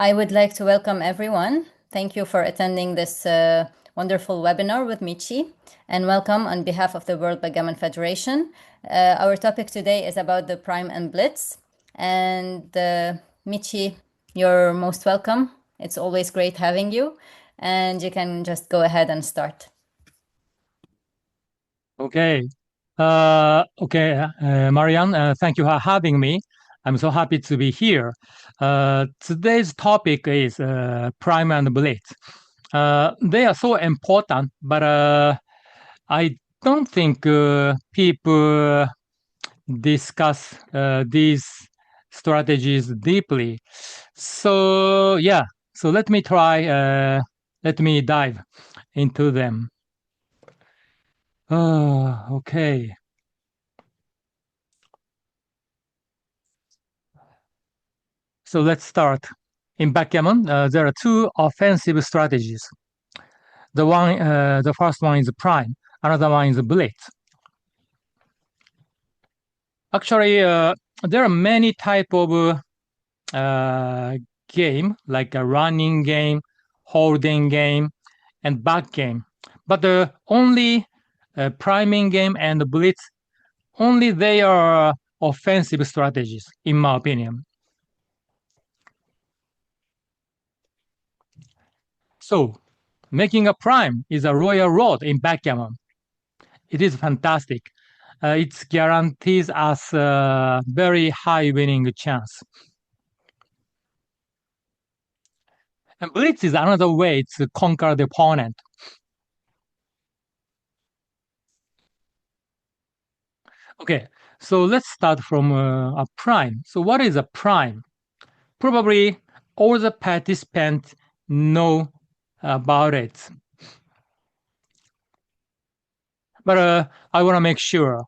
I would like to welcome everyone. Thank you for attending this wonderful webinar with Michi, and welcome on behalf of the World Backgammon Federation. Our topic today is about the Prime and Blitz. And Michi, you're most welcome. It's always great having you, and you can just go ahead and start. Okay. Marianne, thank you for having me. I'm so happy to be here. Today's topic is Prime and Blitz. They are so important, but I don't think people discuss these strategies deeply. So, yeah, so let me dive into them. Okay. So let's start. In backgammon, there are two offensive strategies. The first one is prime. Another one is blitz. Actually, there are many type of game, like a running game, holding game, and back game. But the only priming game and blitz, only they are offensive strategies, in my opinion. So, making a prime is a royal road in backgammon. It is fantastic. It guarantees us a very high winning chance. And blitz is another way to conquer the opponent. Okay, so let's start from a prime. So what is a prime? Probably all the participants know about it. But I want to make sure.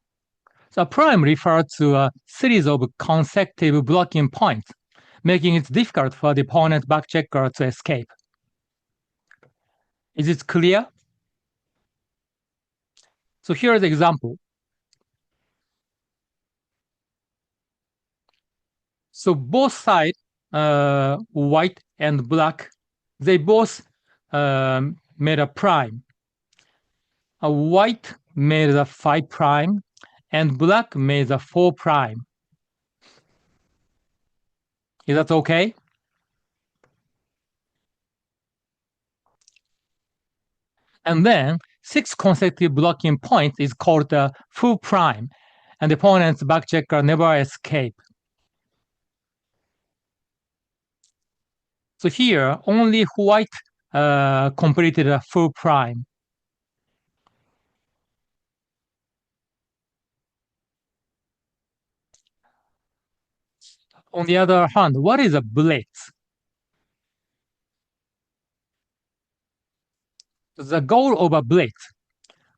So prime refers to a series of consecutive blocking points, making it difficult for the opponent backchecker to escape. Is it clear? So here's the example. So both sides, white and black, they both made a prime. A white made a 5 prime, and black made a 4 prime. Is that okay? And then 6 consecutive blocking points is called a full prime, and the opponent's backchecker never escape. So here, only white completed a full prime. On the other hand, what is a blitz? The goal of a blitz,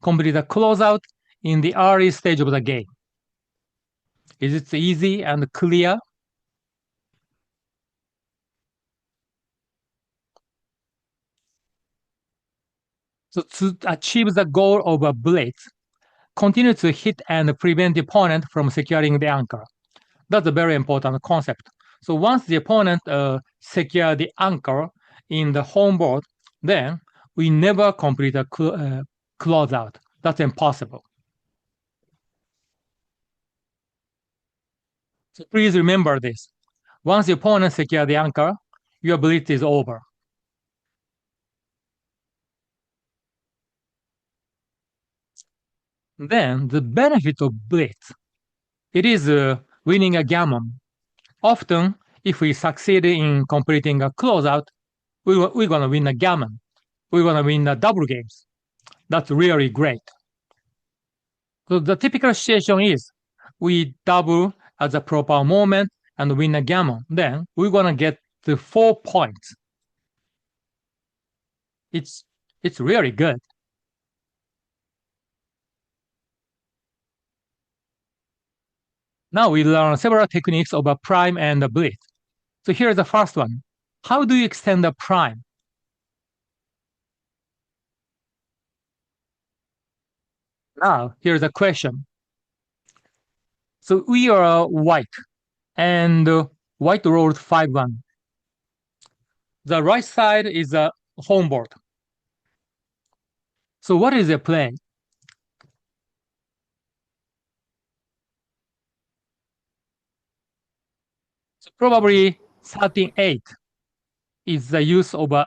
complete a closeout in the early stage of the game. Is it easy and clear? So to achieve the goal of a blitz, continue to hit and prevent the opponent from securing the anchor. That's a very important concept. So once the opponent secure the anchor in the home board, then we never complete a closeout. That's impossible. So please remember this. Once the opponent secure the anchor, your blitz is over. Then the benefit of blitz, it is winning a gammon. Often, if we succeed in completing a closeout, we're going to win a gammon. We're going to win the double games. That's really great. So the typical situation is we double at the proper moment and win a gammon. Then we're going to get the 4 points. It's really good. Now we learn several techniques of a prime and a blitz. So here's the first one. How do you extend a prime? Now, here's a question. So we are white, and white rolled 5-1. The right side is a home board. So what is the play? So probably 13-8 is the use of a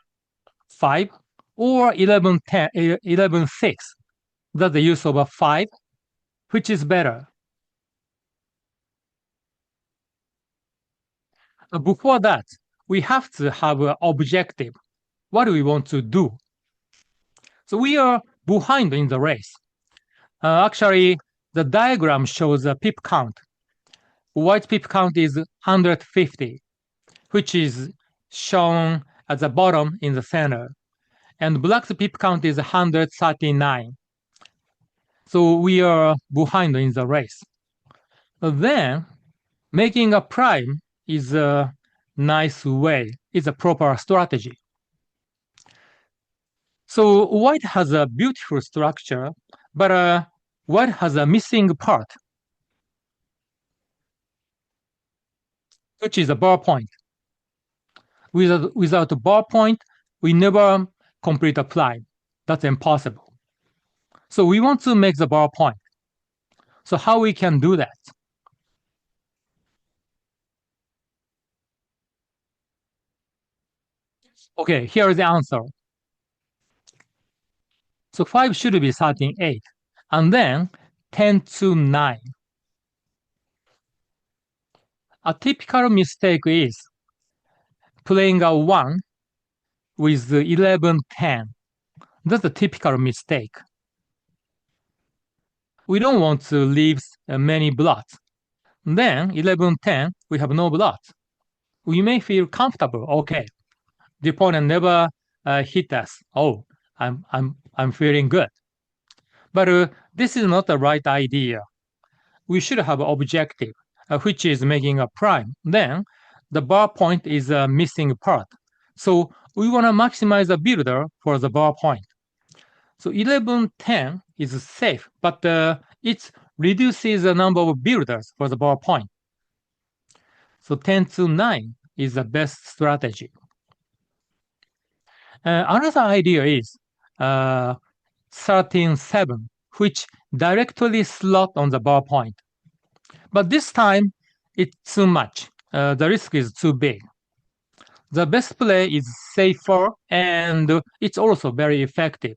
5 or 11-10, 11-6. That's the use of a 5. Which is better? Before that, we have to have an objective. What do we want to do? So we are behind in the race. Actually, the diagram shows a pip count. White pip count is 150, which is shown at the bottom in the center. And black pip count is 139. So we are behind in the race. Then making a prime is a nice way, is a proper strategy. So white has a beautiful structure, but white has a missing part, which is a bar point. Without a bar point, we never complete a prime. That's impossible. So we want to make the bar point. So how we can do that? Okay, here is the answer. So 5 should be 13-8, and then 10-9. A typical mistake is playing a 1 with 11-10. That's a typical mistake. We don't want to leave many blots. Then 11-10, we have no blots. We may feel comfortable. Okay, the opponent never hit us. Oh, I'm feeling good. But this is not the right idea. We should have an objective, which is making a prime. Then the bar point is a missing part. So we want to maximize the builder for the bar point. So 11-10 is safe, but it reduces the number of builders for the bar point. So 10-9 is the best strategy. Another idea is 13-7, which directly slot on the bar point. But this time, it's too much. The risk is too big. The best play is safer, and it's also very effective.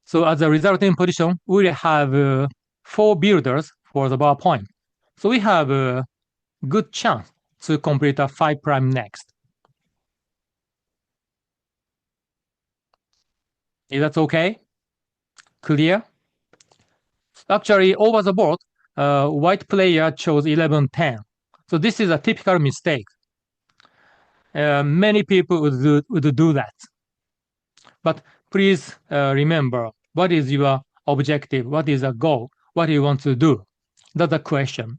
So as a resulting position, we have 4 builders for the bar point. So we have a good chance to complete a 5 prime next. Is that okay? Clear? Actually, over the board, white player chose 11-10. So this is a typical mistake. Many people would do that. But please remember, what is your objective? What is a goal? What do you want to do? That's the question.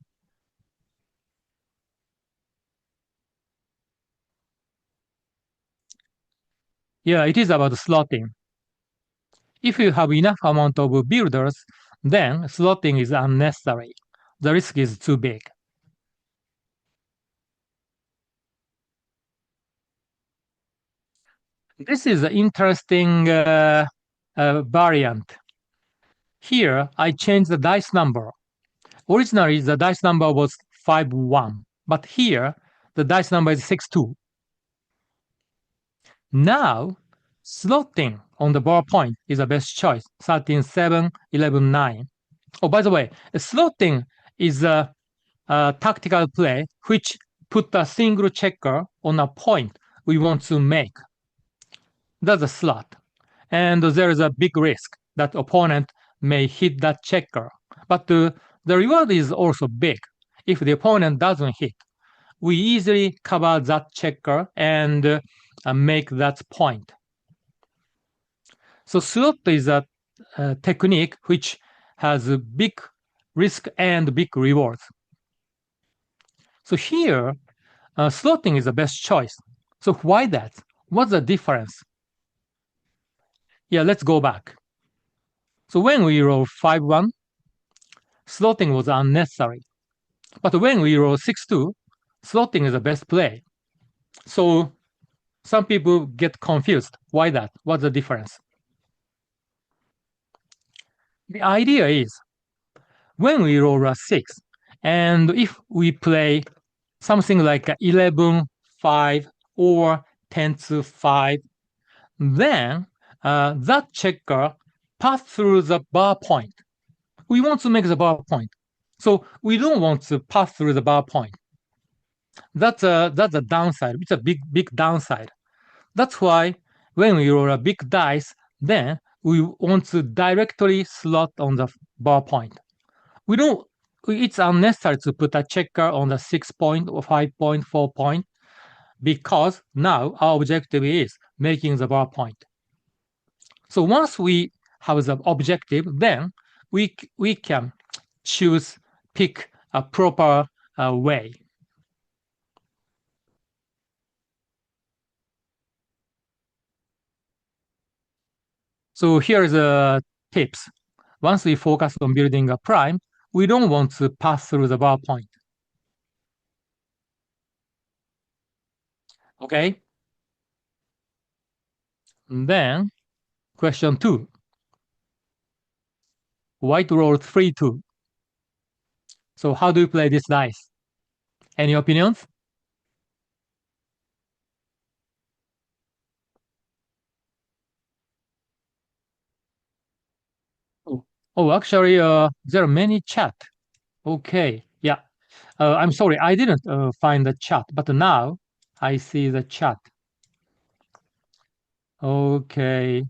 Yeah, it is about slotting. If you have enough amount of builders, then slotting is unnecessary. The risk is too big. This is an interesting variant. Here, I changed the dice number. Originally, the dice number was 5-1, but here, the dice number is 6-2. Now, slotting on the bar point is the best choice, 13-7, 11-9. Oh, by the way, slotting is a tactical play which put a single checker on a point we want to make. That's a slot. And there is a big risk that opponent may hit that checker. But the reward is also big. If the opponent doesn't hit, we easily cover that checker and make that point. So slot is a technique which has a big risk and big rewards. So here, slotting is the best choice. So why that? What's the difference? Yeah, let's go back. So when we roll 5-1, slotting was unnecessary. But when we roll 6-2, slotting is the best play. So some people get confused. Why that? What's the difference? The idea is when we roll a 6, and if we play something like 11, 5, or 10 to 5, then that checker pass through the bar point. We want to make the bar point. So we don't want to pass through the bar point. That's a downside. It's a big downside. That's why when we roll a big dice, then we want to directly slot on the bar point. We don't. It's unnecessary to put a checker on the 6 point or 5 point, 4 point, because now our objective is making the bar point. So once we have the objective, then we can pick a proper way. So here is the tips. Once we focus on building a prime, we don't want to pass through the bar point. Okay? And then question 2. White rolled 3-2. So how do you play this dice? Any opinions? Actually, there are many chat. Okay, yeah. I'm sorry, I didn't find the chat, but now I see the chat. Okay.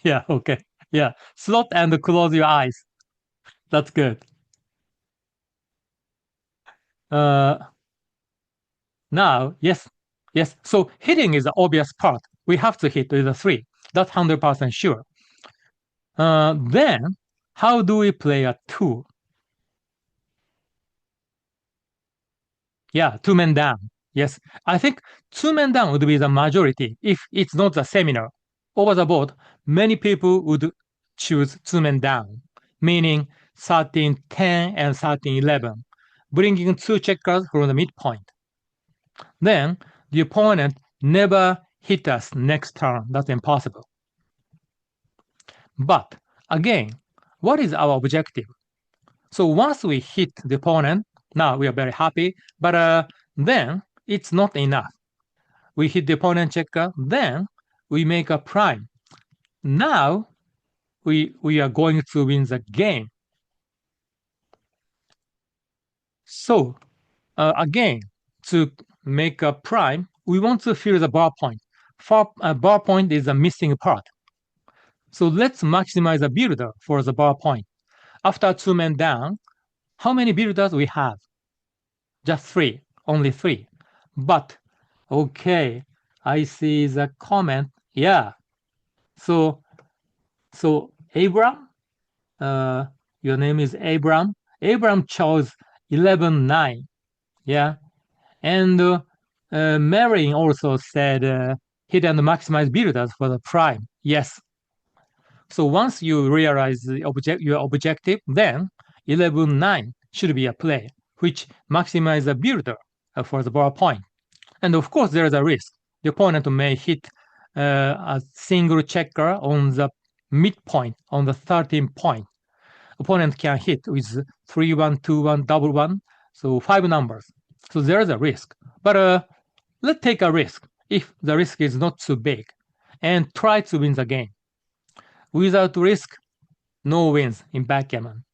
Yeah, okay. Yeah. Slot and close your eyes. That's good. Uh, Now, yes, yes. So hitting is the obvious part. We have to hit with a 3. That's 100% sure. Then, how do we play a 2? Yeah, 2 men down. Yes, I think 2 men down would be the majority if it's not the seminar. Over the board, many people would choose 2 men down, meaning 13-10 and 13-11, bringing 2 checkers from the midpoint. Then the opponent never hit us next turn. That's impossible. But again, what is our objective? So once we hit the opponent, now we are very happy, but then it's not enough. We hit the opponent checker, then we make a prime. Now we are going to win the game. So again, to make a prime, we want to fill the bar point. Bar point is a missing part. So let's maximize the builder for the bar point. After 2 men down, how many builders we have? Just 3, only 3. But okay, I see the comment. Yeah. So Abram, your name is Abram. Abram chose 11-9. Yeah. And Marin also said hit and maximize builders for the prime. Yes. So once you realize your objective, then 11-9 should be a play, which maximizes the builder for the bar point. And of course, there is a risk. The opponent may hit a single checker on the midpoint, on the 13 point. Opponent can hit with 3-1, 2-1, double one, so 5 numbers. So there is a risk. But let's take a risk if the risk is not too big and try to win the game. Without risk, no wins in backgammon.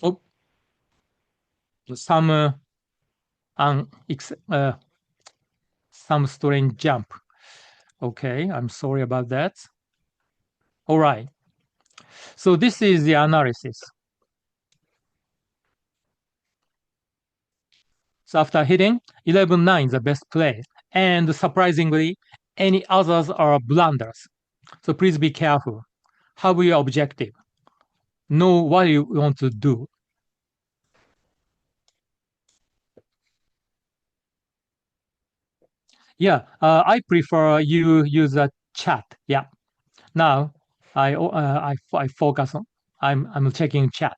Oh, some some strange jump. Okay, I'm sorry about that. All right. So this is the analysis. So after hitting, 11-9 is the best play. And surprisingly, any others are blunders. So please be careful. Have your objective. Know what you want to do. Yeah, I prefer you use a chat. Yeah. Now I focus on. I'm checking chat.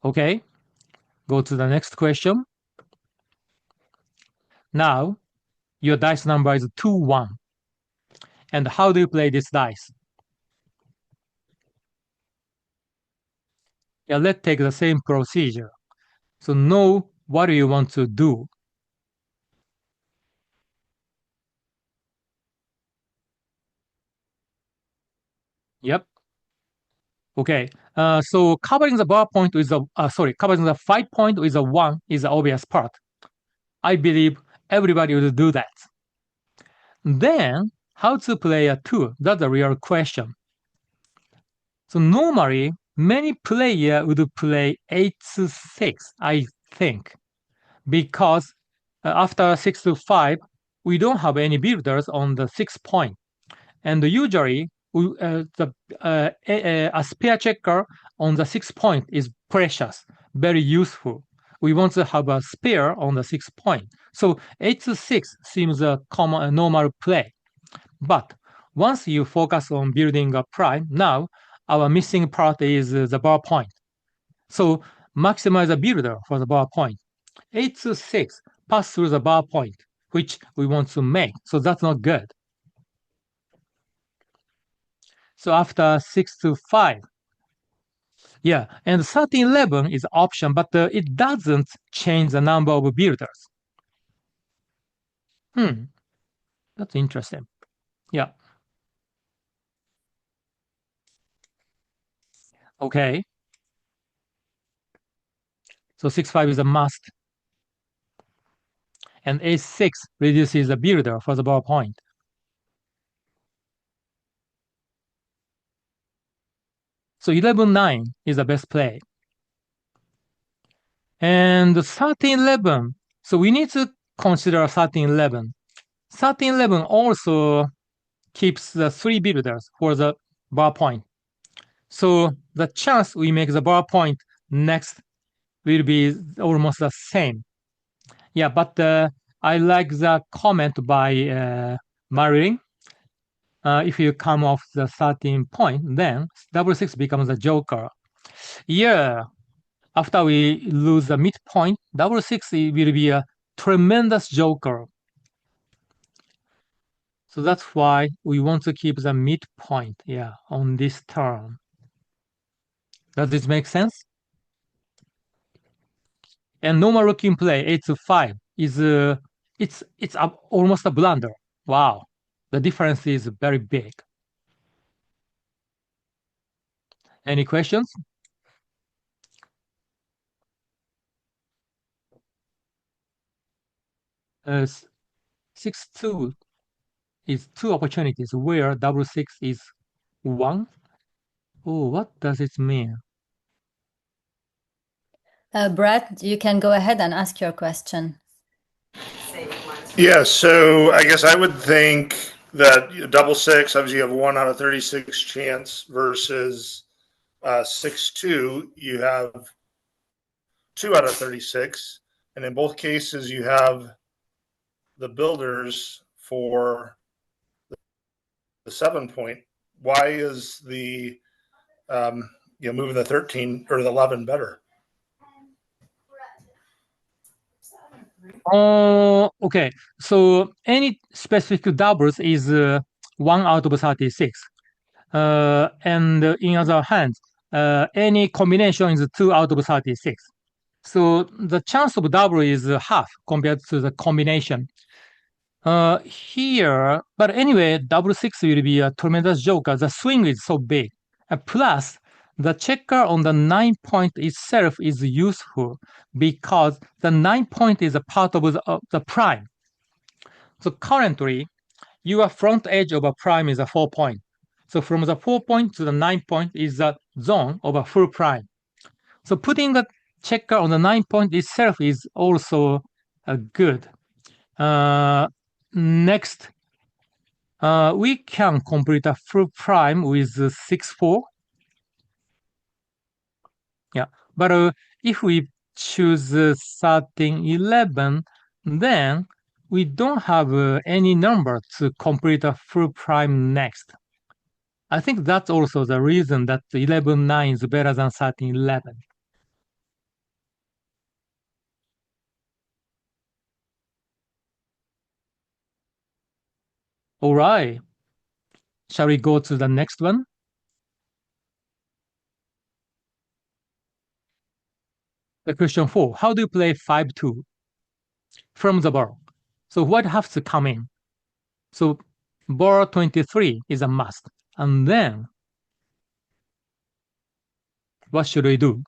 Okay, go to the next question. Now, your dice number is 2, 1. And how do you play this dice? Yeah, let's take the same procedure. So know what you want to do. Yep. Okay. So covering the bar point with covering the 5 point with a 1 is the obvious part. I believe everybody will do that. Then, how to play a 2? That's a real question. So normally, many players would play 8 to 6, I think, because after 6 to 5, we don't have any builders on the 6 point. And usually, a spare checker on the 6 point is precious, very useful. We want to have a spare on the 6 point. So 8 to 6 seems a normal play. But once you focus on building a prime, now our missing part is the bar point. So maximize the builder for the bar point. 8 to 6 pass through the bar point, which we want to make. So that's not good. So after 6 to 5, yeah, and 1311 is option, but it doesn't change the number of builders. That's interesting. Yeah. Okay. So 6-5 is a must. And A6 reduces the builder for the bar point. So 11-9 is the best play. And 13-11, so we need to consider 13-11. 13-11 also keeps the 3 builders for the bar point. So the chance we make the bar point next will be almost the same. Yeah, but I like the comment by Marilyn. If you come off the 13 point, then double 6 becomes a joker. Yeah, after we lose the midpoint, double 6 will be a tremendous joker. So that's why we want to keep the midpoint, yeah, on this turn. Does this make sense? And normal looking play 8 to 5 is it's almost a blunder. Wow, the difference is very big. Any questions? Uh, 6-2 is 2 opportunities where double 6 is 1. Oh, what does it mean? Brett, you can go ahead and ask your question. Yeah, so I guess I would think that double 6, obviously you have 1 out of 36 chance versus 6-2, you have 2 out of 36. And in both cases, you have the builders for the 7 point. Why is the moving the 13 or the 11 better? Oh, okay. So any specific doubles is 1 out of 36. And in other hand, any combination is 2 out of 36. So the chance of double is half compared to the combination. Here, but anyway, double 6 will be a tremendous joker. The swing is so big. Plus, the checker on the 9 point itself is useful because the 9 point is a part of the prime. So currently, your front edge of a prime is a 4 point. So from the 4 point to the 9 point is the zone of a full prime. So putting the checker on the 9 point itself is also good. Next, we can complete a full prime with 6-4. Yeah, but if we choose 13-11, then we don't have any number to complete a full prime next. I think that's also the reason that 11-9 is better than 13-11. All right. Shall we go to the next one? The question 4. How do you play 5-2 from the ball? So what has to come in? So ball 23 is a must. And then what should we do?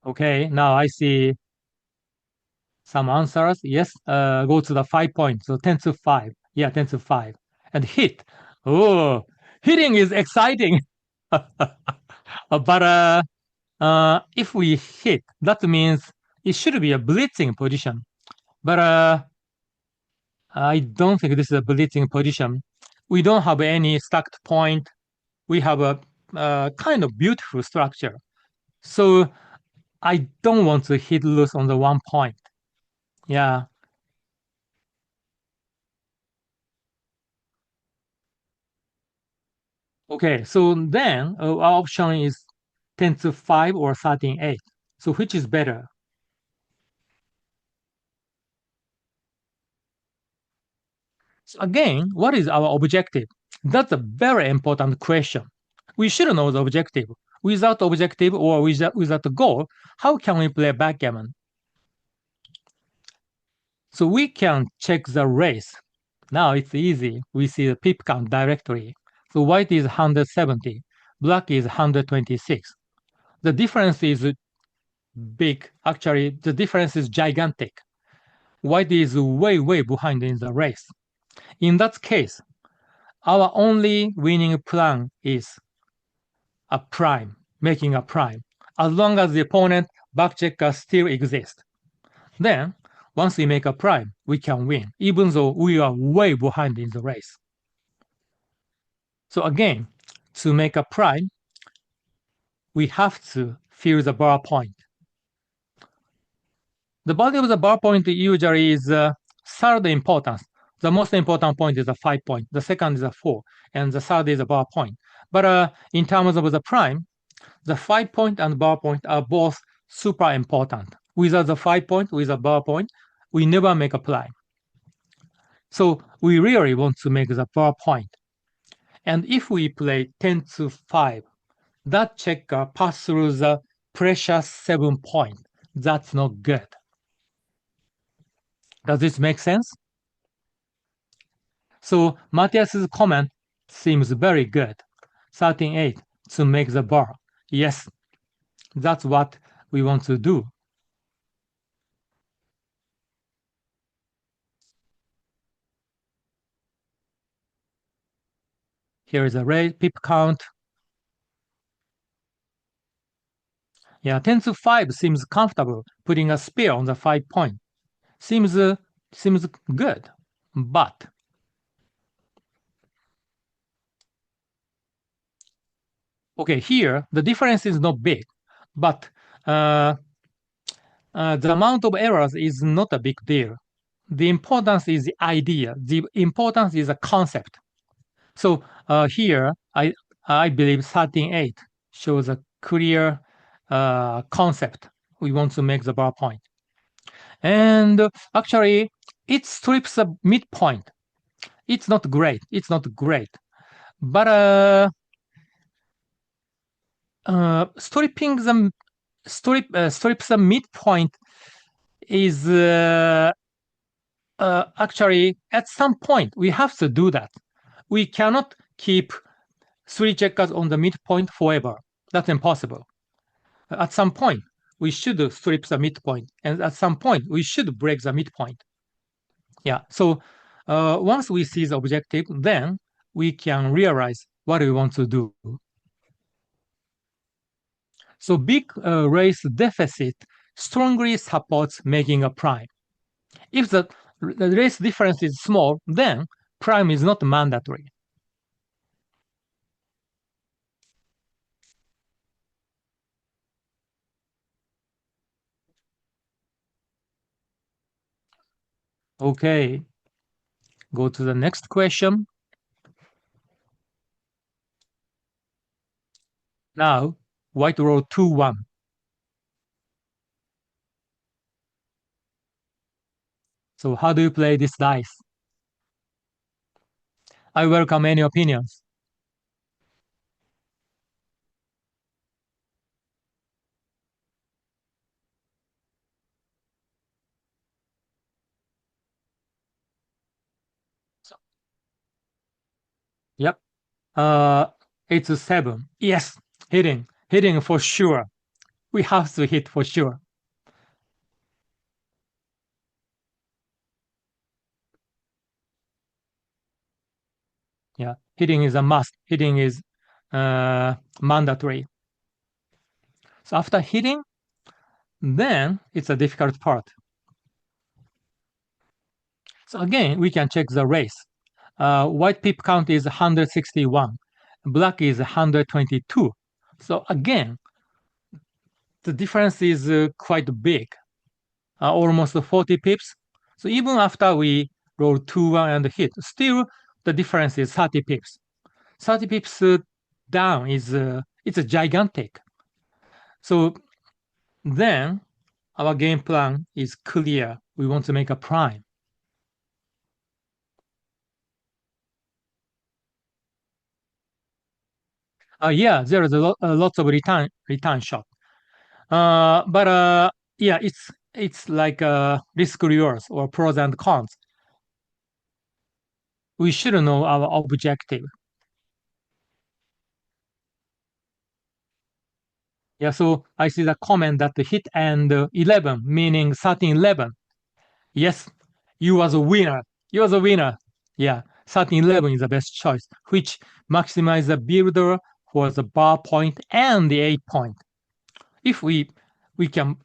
Okay, now I see some answers. Yes, go to the 5 points. So 10-5. Yeah, 10-5. And hit. Oh, hitting is exciting. But if we hit, that means it should be a blitzing position. But I don't think this is a blitzing position. We don't have any stacked point. We have a kind of beautiful structure. So I don't want to hit loose on the 1 point. Yeah. Okay, so then our option is 10-5 or 13-8. So which is better? So again, what is our objective? That's a very important question. We should know the objective. Without objective or without the goal, how can we play backgammon? So we can check the race. Now it's easy. We see the pip count directly. So white is 170, black is 126. The difference is big. Actually, the difference is gigantic. White is way, way behind in the race. In that case, our only winning plan is a prime, making a prime, as long as the opponent backchecker still exists. Then, once we make a prime, we can win, even though we are way behind in the race. So again, to make a prime, we have to fill the bar point. The value of the bar point usually is third importance. The most important point is a 5 point. The second is a 4, and the third is a bar point. But in terms of the prime, the 5 point and bar point are both super important. Without the 5 point, with a bar point, we never make a prime. So we really want to make the bar point. And if we play 10-5, that checker passes through the precious 7 point. That's not good. Does this make sense? So Matthias's comment seems very good. 13-8 to make the bar. Yes, that's what we want to do. Here is a rate pip count. Yeah, 10-5 seems comfortable. Putting a spear on the 5 point seems good, but okay, here the difference is not big, but the amount of errors is not a big deal. The importance is the idea. The importance is a concept. So here, I believe 13-8 shows a clear concept. We want to make the bar point. And actually, it strips a midpoint. It's not great. It's not great. But stripping the strips the midpoint is actually at some point we have to do that. We cannot keep 3 checkers on the midpoint forever. That's impossible. At some point, we should strip the midpoint, and at some point, we should break the midpoint. Yeah, so once we see the objective, then we can realize what we want to do. So big race deficit strongly supports making a prime. If the race difference is small, then prime is not mandatory. Okay, go to the next question. Now, white roll 2-1. So how do you play this dice? I welcome any opinions. Yep. It's a 7. Yes, hitting for sure. We have to hit for sure. Yeah, hitting is a must. Hitting is mandatory. So after hitting, then it's a difficult part. So again, we can check the race. White pip count is 161. Black is 122. So again, the difference is quite big, almost 40 pips. So even after we roll 2-1 and hit, still the difference is 30 pips. 30 pips down is it's a gigantic. So then our game plan is clear. We want to make a prime. Yeah, there is lots of return shot. But yeah, it's like risk rewards or pros and cons. We should know our objective. Yeah, so I see the comment that the hit and 11, meaning 13-11. Yes, you was a winner. You was a winner. Yeah, 13-11 is the best choice, which maximize the builder for the bar point and the 8 point. If we can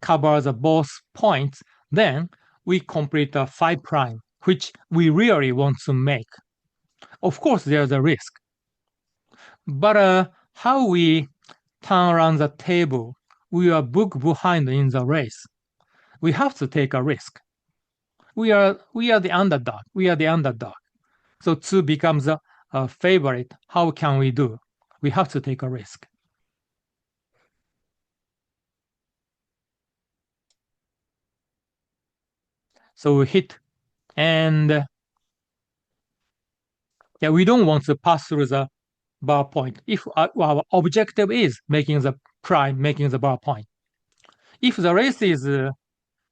cover the both points, then we complete a 5 prime, which we really want to make. Of course, there's a risk. But how we turn around the table, we are book behind in the race. We have to take a risk. We are the underdog. We are the underdog. So 2 becomes a favorite. How can we do? We have to take a risk. So we hit, and yeah, we don't want to pass through the bar point. If our objective is making the prime, making the bar point. If the race is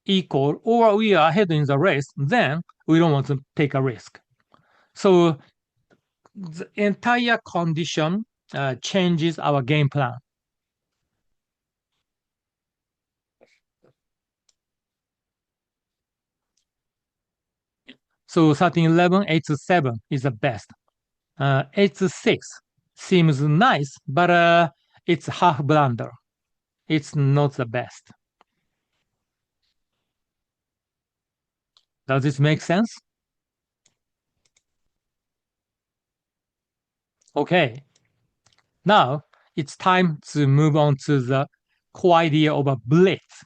equal or we are ahead in the race, then we don't want to take a risk. So the entire condition changes our game plan. So 13-11, 8-7 is the best. 8-6 seems nice, but it's half blunder. It's not the best. Does this make sense? Okay. Now it's time to move on to the core idea of a blitz.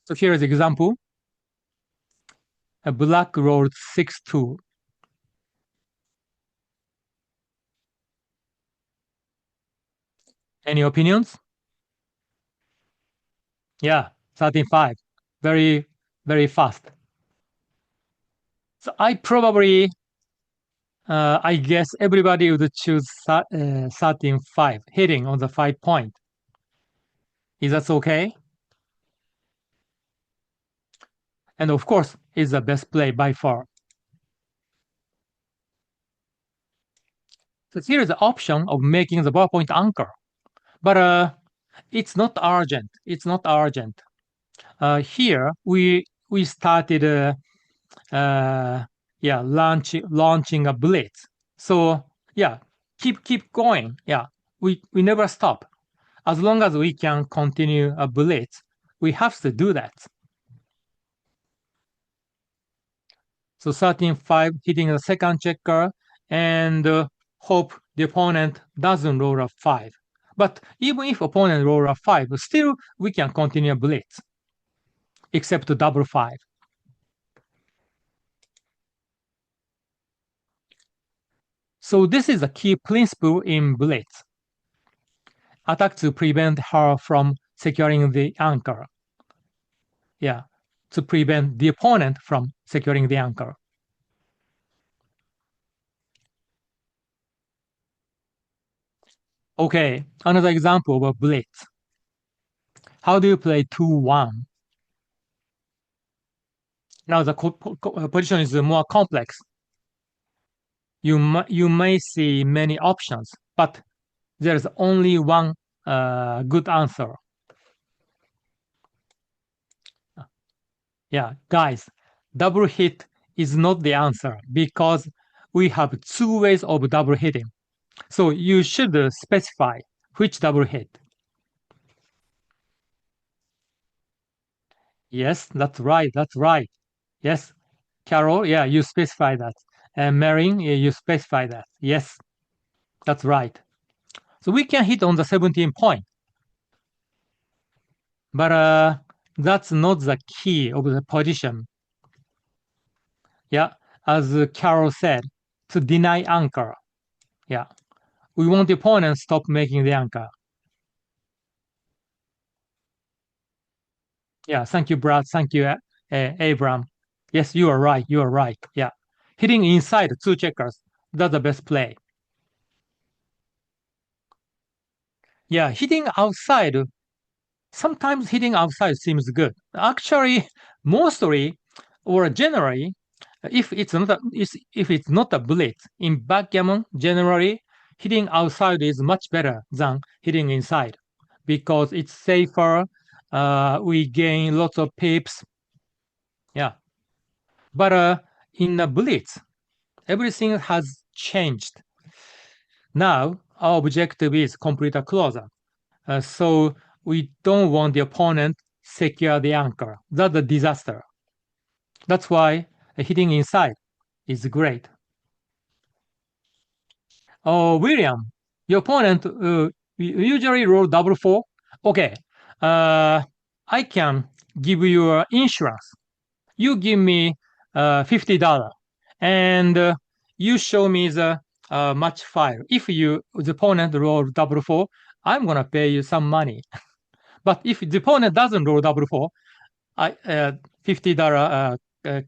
So here is the example. A black rolled 6-2. Any opinions? Yeah, 13-5. Very, very fast. So I probably, I guess everybody would choose 13-5, hitting on the 5 point. Is that okay? And of course, it's the best play by far. So here is the option of making the bar point anchor. But it's not urgent. It's not urgent. Here we started launching a blitz. So yeah, keep going. Yeah, we never stop. As long as we can continue a blitz, we have to do that. So 13-5 hitting the second checker and hope the opponent doesn't roll a 5. But even if opponent roll a 5, still we can continue blitz, except to double 5. So this is a key principle in blitz. Attack to prevent her from securing the anchor. Yeah, to prevent the opponent from securing the anchor. Okay, another example of a blitz. How do you play 2-1? Now the position is more complex. You may see many options, but there's only one good answer. Yeah, guys, double hit is not the answer because we have two ways of double hitting. So you should specify which double hit. Yes, that's right. That's right. Yes, Carol, yeah, you specify that. And Marin, you specify that. Yes, that's right. So we can hit on the 17 point. But that's not the key of the position. Yeah, as Carol said, to deny anchor. Yeah, we want the opponent stop making the anchor. Yeah, thank you, Brad. Thank you, Abram. Yes, you are right. You are right. Yeah, hitting inside two checkers, that's the best play. Yeah, hitting outside, sometimes hitting outside seems good. Actually, mostly or generally, if it's not a blitz in backgammon, generally hitting outside is much better than hitting inside because it's safer. We gain lots of pips. Yeah, but in a blitz, everything has changed. Now our objective is complete a closer. So we don't want the opponent secure the anchor. That's a disaster. That's why hitting inside is great. Oh, William, your opponent usually roll double 4. Okay, I can give you insurance. You give me $50, and you show me the match file. If the opponent roll double 4, I'm gonna pay you some money. But if the opponent doesn't roll double 4, $50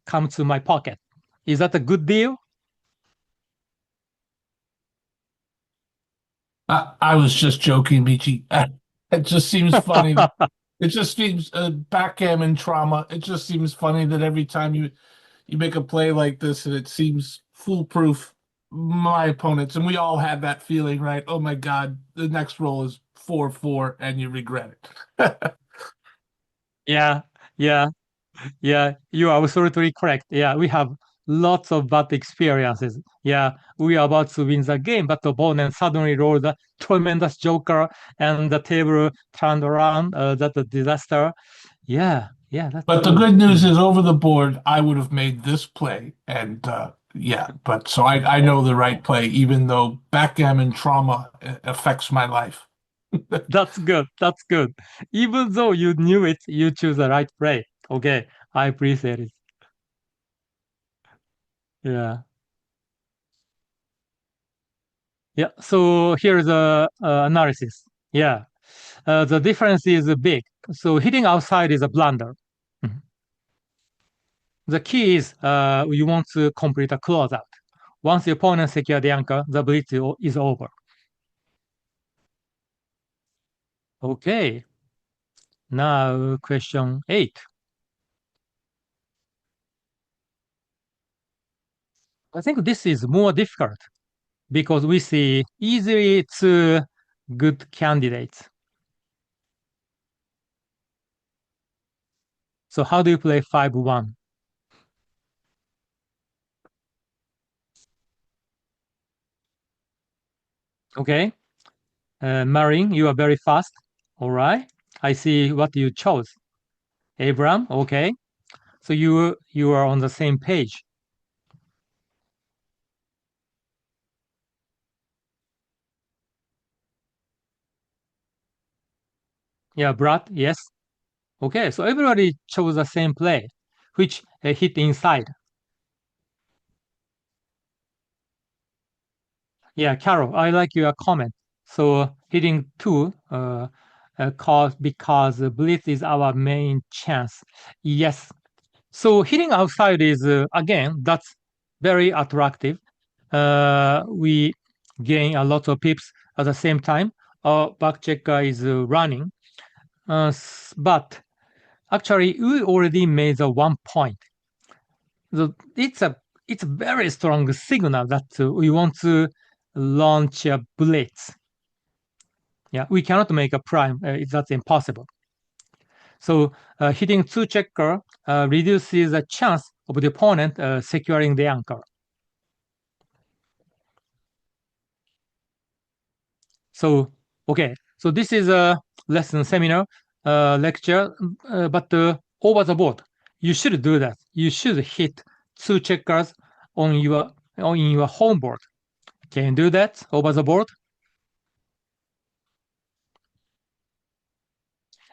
comes to my pocket. Is that a good deal? I was just joking, Michi. It just seems funny. It just seems backgammon trauma. It just seems funny that every time you make a play like this and it seems foolproof, my opponents, and we all had that feeling, right? Oh my God, the next roll is 4-4 and you regret it. Yeah, yeah, yeah. You are absolutely correct. Yeah, we have lots of bad experiences. Yeah, we are about to win the game, but the opponent suddenly rolled a tremendous joker and the table turned around. That's a disaster. Yeah, yeah. That's But the true. good news is over the board, I would have made this play. And yeah, but so I know the right play, even though backgammon trauma affects my life. That's good. That's good. Even though you knew it, you choose the right play. Okay, I appreciate it. Yeah. Yeah. So here's a analysis. Yeah. The difference is big. So hitting outside is a blunder. Mhm. The key is you want to complete a closeout. Once the opponent secures the anchor, the blitz is over. Okay. Now question 8. I think this is more difficult because we see easily two good candidates. So how do you play 5-1? Okay. Marin, you are very fast. All right. I see what you chose. Abram, okay. So you are on the same page. Yeah, Brad, yes. Okay, so everybody chose the same play, which hit inside. Yeah, Carol, I like your comment. So hitting 2 because blitz is our main chance. Yes. So hitting outside is, again, that's very attractive. We gain a lot of pips at the same time. Our back checker is running. But actually, we already made the 1 point. So it's a very strong signal that we want to launch a blitz. Yeah, we cannot make a prime. That's impossible. So hitting 2 checker reduces the chance of the opponent securing the anchor. So, okay, so this is a lesson seminar lecture, but over the board, you should do that. You should hit 2 checkers on your home board. Can you do that over the board?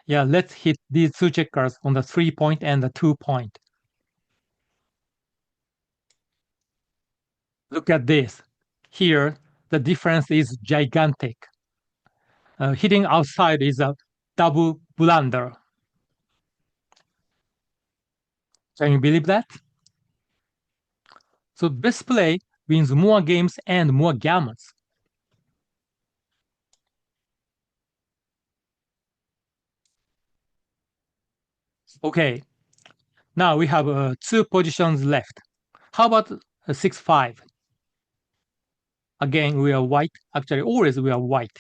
Yeah, let's hit these 2 checkers on the 3 point and the 2 point. Look at this. Here, the difference is gigantic. Hitting outside is a double blunder. Can you believe that? So best play wins more games and more gammons. Okay, now we have 2 positions left. How about 6-5? Again, we are white. Actually, always we are white.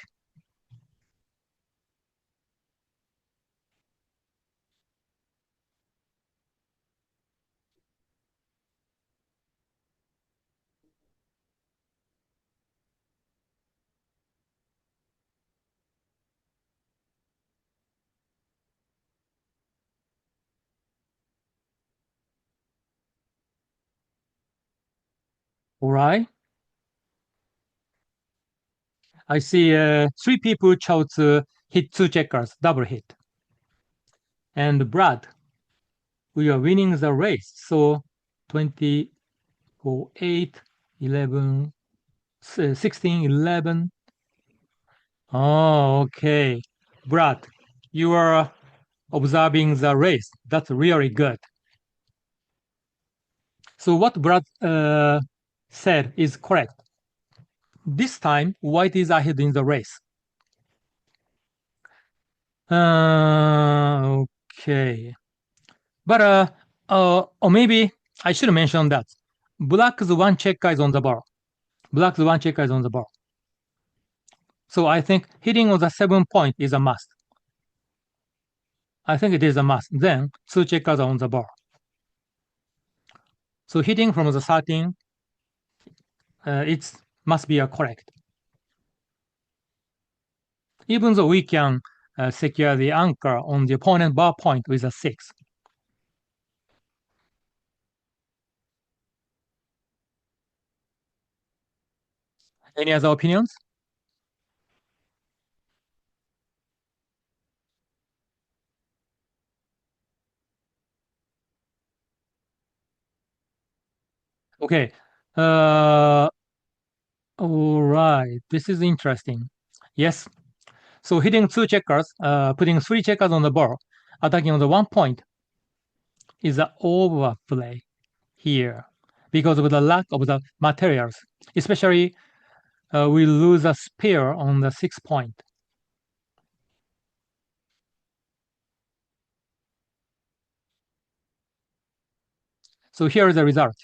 All right. I see 3 people chose to hit 2 checkers, double hit. And Brad, we are winning the race. So 20, 8, 11, 16, 11. Oh, okay. Brad, you are observing the race. That's really good. So what Brad said is correct. This time, white is ahead in the race. Okay. But or maybe I should mention that black's 1 checker is on the bar. Black's 1 checker is on the bar. So I think hitting on the 7 point is a must. I think it is a must. Then 2 checkers are on the bar. So hitting from the 13, it must be a correct. Even though we can secure the anchor on the opponent bar point with a 6. Any other opinions? Okay. All right. This is interesting. Yes. So hitting 2 checkers, putting 3 checkers on the board, attacking on the 1 point is an overplay here because of the lack of the materials. Especially, we lose a spear on the 6 point. So here is the result.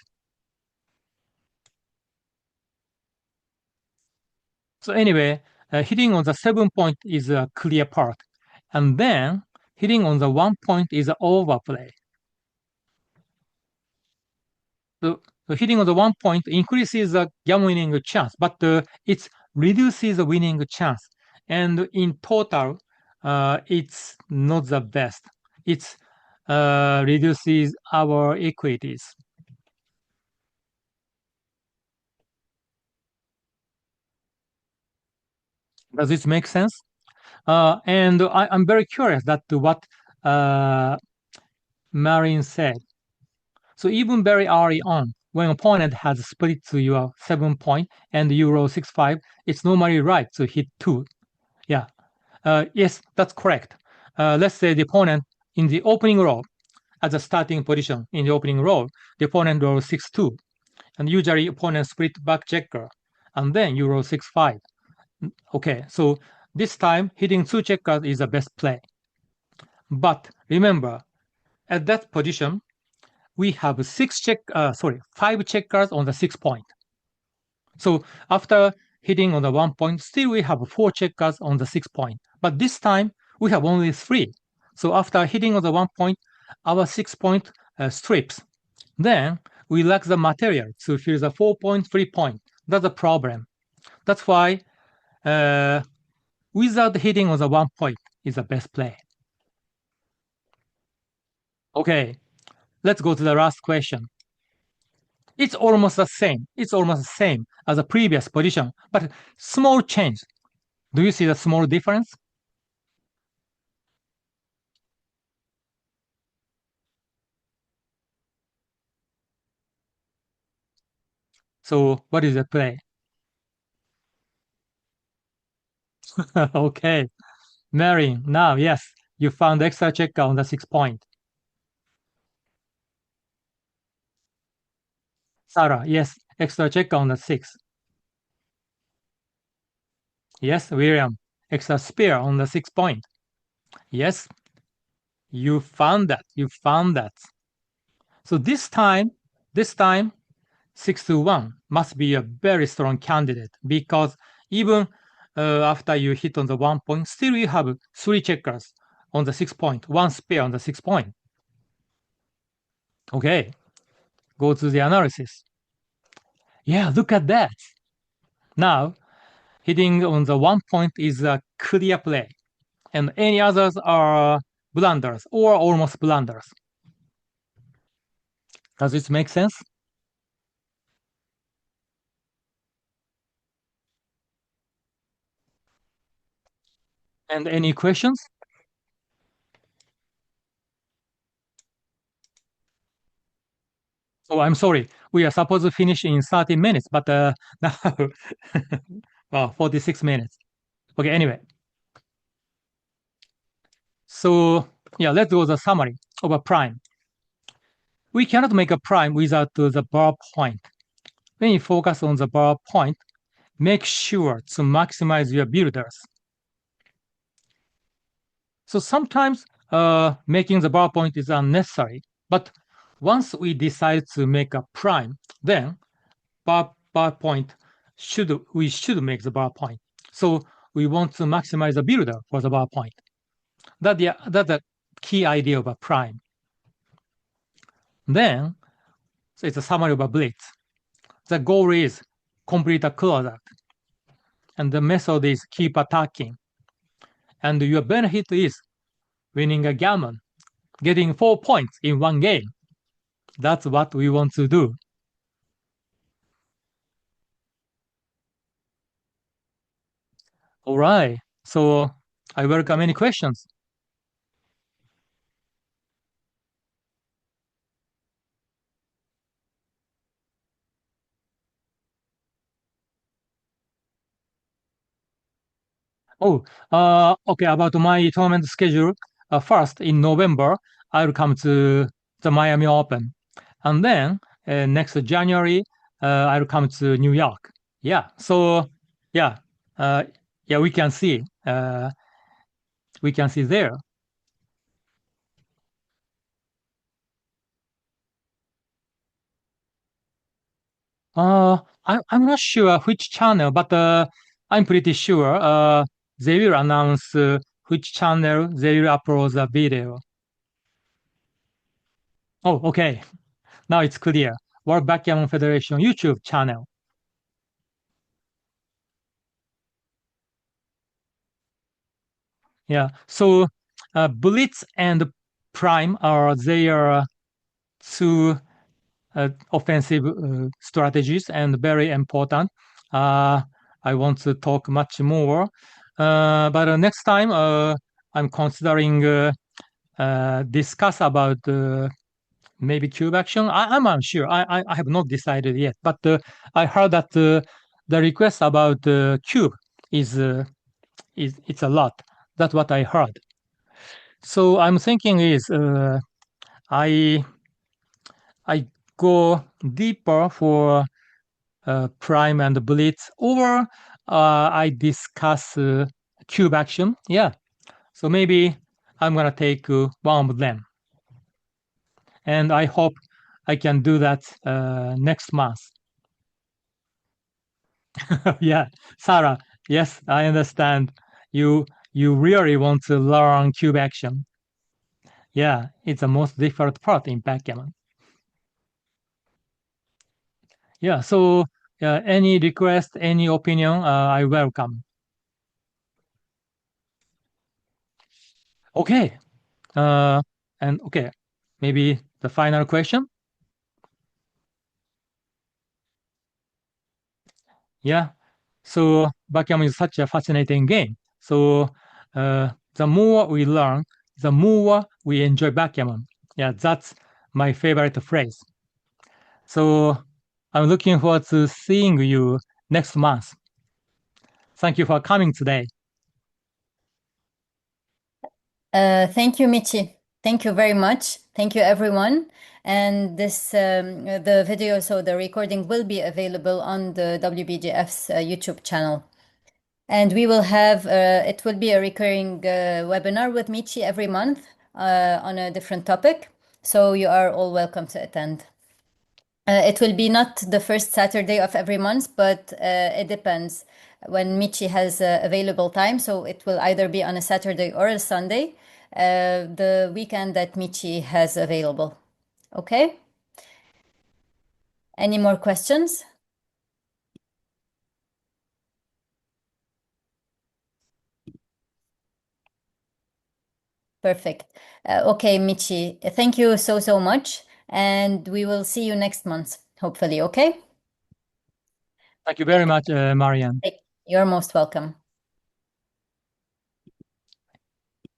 So anyway, hitting on the 7 point is a clear part. And then hitting on the 1 point is an overplay. So hitting on the 1 point increases the game winning chance, but it reduces the winning chance. And in total, it's not the best. It reduces our equities. Does this make sense? And I'm very curious that what Marin said. So even very early on, when opponent has split to your 7 point and you roll 6-5, it's normally right to hit 2. Yeah. Yes, that's correct. Let's say the opponent in the opening roll, as a starting position in the opening roll, the opponent rolls 6-2. And usually opponent split back checker. And then you roll 6-5. Okay, so this time hitting 2 checkers is the best play. But remember, at that position, we have 5 checkers on the 6 point. So after hitting on the 1 point, still we have 4 checkers on the 6 point. But this time we have only 3. So after hitting on the 1 point, our 6 point strips. Then we lack the material to fill the 4 point, 3 point. That's a problem. That's why without hitting on the 1 point is the best play. Okay, let's go to the last question. It's almost the same. It's almost the same as the previous position, but small change. Do you see the small difference? So what is the play? Okay, Mary, now yes, you found extra checker on the 6 point. Sarah, yes, extra checker on the 6. Yes, William, extra spear on the 6 point. Yes, you found that. You found that. So this time, 6-1 must be a very strong candidate because even after you hit on the 1 point, still you have 3 checkers on the 6 point, 1 spear on the 6 point. Okay, go to the analysis. Yeah, look at that. Now, hitting on the 1 point is a clear play, and any others are blunders or almost blunders. Does this make sense? And any questions? Oh, I'm sorry. We are supposed to finish in 30 minutes, but now, well, 46 minutes. Okay, anyway. So, yeah, let's do the summary of a prime. We cannot make a prime without the bar point. When you focus on the bar point, make sure to maximize your builders. So sometimes making the bar point is unnecessary, but once we decide to make a prime, then bar point we should make the bar point. So we want to maximize the builder for the bar point. That's the key idea of a prime. Then, so it's a summary of a blitz. The goal is complete a closeout. And the method is keep attacking. And your benefit is winning a gammon, getting 4 points in one game. That's what we want to do. All right. So I welcome any questions. Oh, okay. About my tournament schedule. First, in November, I'll come to the Miami Open. And then next January, I'll come to New York. Yeah. So, yeah. Yeah, we can see. We can see there. I'm not sure which channel, but I'm pretty sure they will announce which channel they will upload the video. Oh, okay. Now it's clear. World Backgammon Federation YouTube channel. Yeah. So Blitz and Prime are their two offensive strategies and very important. I want to talk much more But next time, I'm considering discuss about maybe cube action. I'm unsure. I have not decided yet. But I heard that the request about cube is it's a lot. That's what I heard. So I'm thinking is I go deeper for prime and blitz, or I discuss cube action. Yeah. So maybe I'm gonna take one of them, and I hope I can do that next month. Yeah, Sarah. Yes, I understand. You really want to learn cube action. Yeah, it's the most difficult part in backgammon. Yeah, so any request, any opinion, I welcome. Okay, and okay, maybe the final question. Yeah, so backgammon is such a fascinating game. So the more we learn, the more we enjoy backgammon. Yeah, that's my favorite phrase. So I'm looking forward to seeing you next month. Thank you for coming today. Thank you, Michi. Thank you very much. Thank you, everyone. And this the video, so the recording will be available on the WBGF's YouTube channel. And we will have it will be a recurring webinar with Michi every month on a different topic. So you are all welcome to attend. It will be not the first Saturday of every month, but it depends when Michi has available time. So it will either be on a Saturday or a Sunday, the weekend that Michi has available. Okay? Any more questions? Perfect. Okay, Michi, thank you so much. And we will see you next month, hopefully. Okay? Thank you very much, Marianne. You're most welcome.